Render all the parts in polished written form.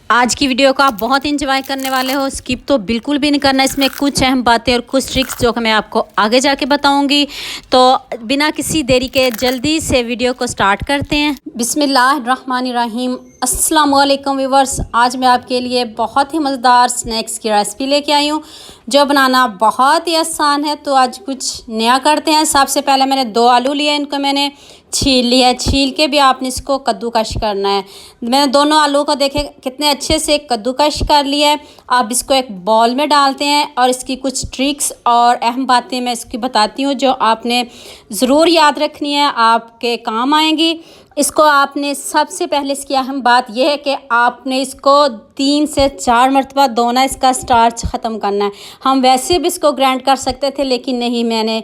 आज की वीडियो को आप बहुत इंजॉय करने वाले हो, स्किप तो बिल्कुल भी नहीं करना। इसमें कुछ अहम बातें और कुछ ट्रिक्स जो मैं आपको आगे जाके बताऊंगी। तो बिना किसी देरी के जल्दी से वीडियो को स्टार्ट करते हैं। बिस्मिल्लाहिर्रहमानिर्रहीम। अस्सलाम वालेकुम व्यूअर्स। आज मैं आपके लिए बहुत ही मज़ेदार स्नैक्स की रेसिपी लेके आई हूँ जो बनाना बहुत ही आसान है। तो आज कुछ नया करते हैं। सबसे पहले मैंने 2 आलू लिए, इनको मैंने छील लिया है। छील के भी आपने इसको कद्दूकश करना है। मैंने दोनों आलू को देखे कितने अच्छे से कद्दूकश कर लिया है। आप इसको एक बॉल में डालते हैं और इसकी कुछ ट्रिक्स और अहम बातें मैं इसकी बताती हूँ जो आपने ज़रूर याद रखनी है, आपके काम आएंगी। इसको आपने सबसे पहले इसकी अहम बात यह है कि आपने इसको 3 से 4 मरतबा धोना, इसका स्टार्च ख़त्म करना है। हम वैसे भी इसको ग्राइंड कर सकते थे लेकिन नहीं, मैंने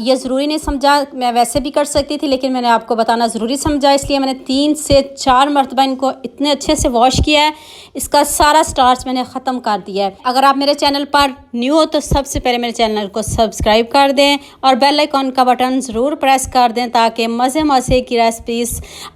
ये ज़रूरी नहीं समझा। मैं वैसे भी कर सकती थी लेकिन मैंने आपको बताना ज़रूरी समझा, इसलिए मैंने 3 से 4 मरतबा इनको इतने अच्छे से वॉश किया है। इसका सारा स्टार्च मैंने ख़त्म कर दिया है। अगर आप मेरे चैनल पर न्यू हो तो सबसे पहले मेरे चैनल को सब्सक्राइब कर दें और बेल आइकॉन का बटन ज़रूर प्रेस कर दें ताकि मज़े की रेसिपीज़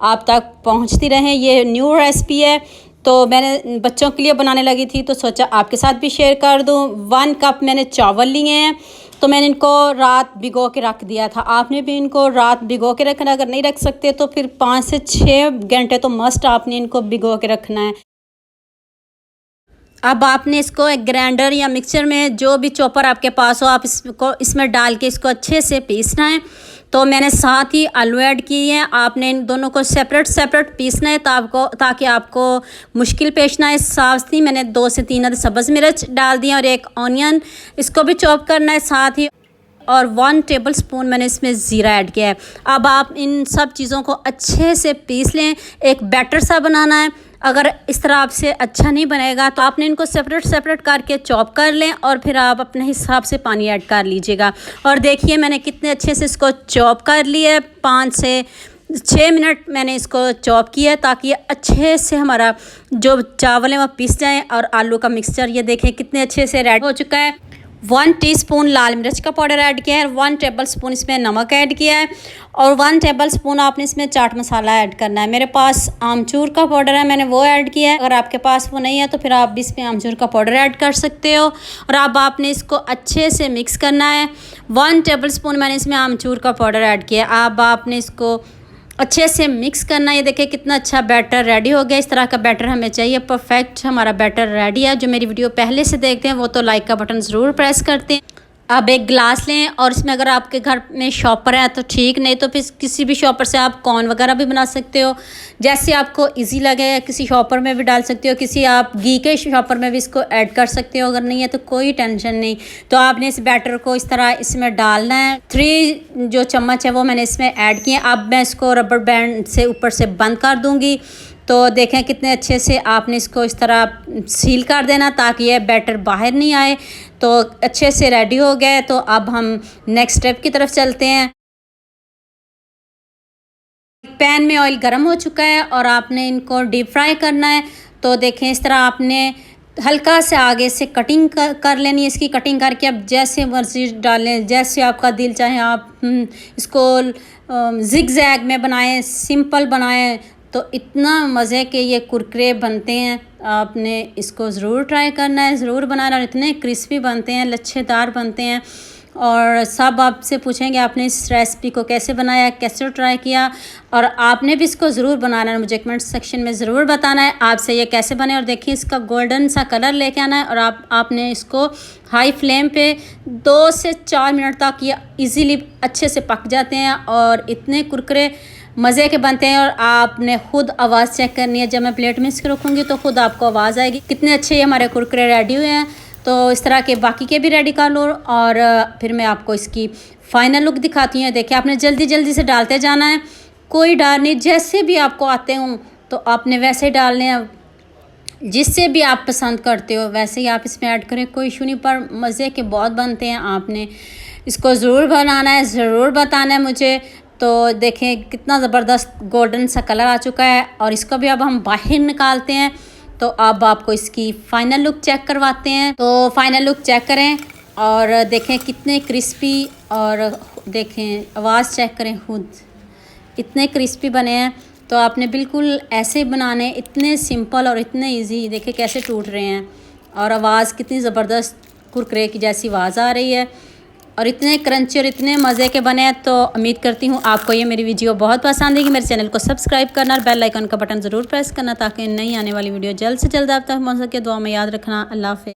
आप तक पहुंचती रहें। ये न्यू रेसिपी है तो मैंने बच्चों के लिए बनाने लगी थी तो सोचा आपके साथ भी शेयर कर दूं। 1 कप मैंने चावल लिए हैं तो मैंने इनको रात भिगो के रख दिया था। आपने भी इनको रात भिगो के रखना, अगर नहीं रख सकते तो फिर 5 से 6 घंटे तो मस्ट आपने इनको भिगो के रखना है। अब आपने इसको एक ग्राइंडर या मिक्सचर में, जो भी चॉपर आपके पास हो, आप इसको इसमें डाल के इसको अच्छे से पीसना है। तो मैंने साथ ही आलू ऐड किए हैं। आपने इन दोनों को सेपरेट पीसना है ताकि आपको मुश्किल पेश ना आए। साथ ही मैंने 2 से 3 सब्ज़ मिर्च डाल दिए और 1 ऑनियन, इसको भी चॉप करना है साथ ही। और 1 टेबल स्पून मैंने इसमें ज़ीरा ऐड किया है। अब आप इन सब चीज़ों को अच्छे से पीस लें, एक बैटर सा बनाना है। अगर इस तरह आपसे अच्छा नहीं बनेगा तो आपने इनको सेपरेट करके चॉप कर लें और फिर आप अपने हिसाब से पानी ऐड कर लीजिएगा। और देखिए मैंने कितने अच्छे से इसको चॉप कर लिया है। 5 से 6 मिनट मैंने इसको चॉप किया ताकि ये अच्छे से हमारा जो चावल है वो पीस जाए। और आलू का मिक्सचर ये देखें कितने अच्छे से रेडी हो चुका है। 1 टीस्पून लाल मिर्च का पाउडर ऐड किया है, 1 टेबल स्पून इसमें नमक ऐड किया है और 1 टेबल स्पून आपने इसमें चाट मसाला ऐड करना है। मेरे पास आमचूर का पाउडर है, मैंने वो ऐड किया है। अगर आपके पास वो नहीं है तो फिर आप भी इसमें आमचूर का पाउडर ऐड कर सकते हो। और अब आपने इसको अच्छे से मिक्स करना है। 1 टेबल स्पून मैंने इसमें आमचूर का पाउडर ऐड किया। अब आपने इसको अच्छे से मिक्स करना है। ये देखिए कितना अच्छा बैटर रेडी हो गया। इस तरह का बैटर हमें चाहिए। परफेक्ट हमारा बैटर रेडी है। जो मेरी वीडियो पहले से देखते हैं वो तो लाइक का बटन ज़रूर प्रेस करते हैं। अब एक गिलास लें और इसमें अगर आपके घर में शॉपर है तो ठीक, नहीं तो फिर किसी भी शॉपर से आप कॉर्न वगैरह भी बना सकते हो, जैसे आपको इजी लगे। किसी शॉपर में भी डाल सकते हो, किसी आप घी के शॉपर में भी इसको ऐड कर सकते हो। अगर नहीं है तो कोई टेंशन नहीं। तो आपने इस बैटर को इस तरह इसमें डालना है। 3 जो चम्मच है वो मैंने इसमें ऐड किए। अब मैं इसको रबर बैंड से ऊपर से बंद कर दूँगी। तो देखें कितने अच्छे से आपने इसको इस तरह सील कर देना ताकि ये बैटर बाहर नहीं आए। तो अच्छे से रेडी हो गए। तो अब हम नेक्स्ट स्टेप की तरफ चलते हैं। पैन में ऑयल गर्म हो चुका है और आपने इनको डीप फ्राई करना है। तो देखें इस तरह आपने हल्का से आगे से कटिंग कर लेनी है। इसकी कटिंग करके आप जैसे मर्जी डालें, जैसे आपका दिल चाहे आप इसको जिग जैग में बनाएं, सिंपल बनाएं तो इतना मज़े के ये कुरकुरे बनते हैं। आपने इसको ज़रूर ट्राई करना है, ज़रूर बनाना। और इतने क्रिस्पी बनते हैं, लच्छेदार बनते हैं। और सब आपसे पूछेंगे आपने इस रेसिपी को कैसे बनाया, कैसे ट्राई किया। और आपने भी इसको ज़रूर बनाना है, मुझे कमेंट सेक्शन में ज़रूर बताना है आपसे ये कैसे बने। और देखिए इसका गोल्डन सा कलर लेके आना है और आपने इसको हाई फ्लेम पे 2 से 4 मिनट तक ये इजीली अच्छे से पक जाते हैं और इतने कुरकुरे मज़े के बनते हैं। और आपने खुद आवाज़ चेक करनी है। जब मैं प्लेट में इसको रखूँगी तो खुद आपको आवाज़ आएगी। कितने अच्छे ये हमारे कुरकुरे रेडी हुए हैं। तो इस तरह के बाकी के भी रेडी कर लो और फिर मैं आपको इसकी फ़ाइनल लुक दिखाती हूँ। देखिए आपने जल्दी से डालते जाना है, कोई डर नहीं। जैसे भी आपको आते हों तो आपने वैसे डालने हैं, जिससे भी आप पसंद करते हो वैसे ही आप इसमें ऐड करें, कोई इशू नहीं। पर मज़े के बहुत बनते हैं। आपने इसको ज़रूर बनाना है, ज़रूर बताना है मुझे। तो देखें कितना ज़बरदस्त गोल्डन सा कलर आ चुका है और इसको भी अब हम बाहर निकालते हैं। तो अब आपको इसकी फ़ाइनल लुक चेक करवाते हैं। तो फ़ाइनल लुक चेक करें और देखें कितने क्रिस्पी, और देखें आवाज़ चेक करें खुद, इतने क्रिस्पी बने हैं। तो आपने बिल्कुल ऐसे बनाने, इतने सिंपल और इतने इजी। देखिए कैसे टूट रहे हैं और आवाज़ कितनी ज़बरदस्त कुरकुरे की जैसी आवाज़ आ रही है और इतने क्रंची और इतने मज़े के बने हैं। तो उम्मीद करती हूँ आपको ये मेरी वीडियो बहुत पसंद है। कि मेरे चैनल को सब्सक्राइब करना और बेल आइकन का बटन ज़रूर प्रेस करना ताकि नई आने वाली वीडियो जल्द से जल्द आप तक पहुँच सके। दुआ में याद रखना। अल्लाह हाफ़िज़।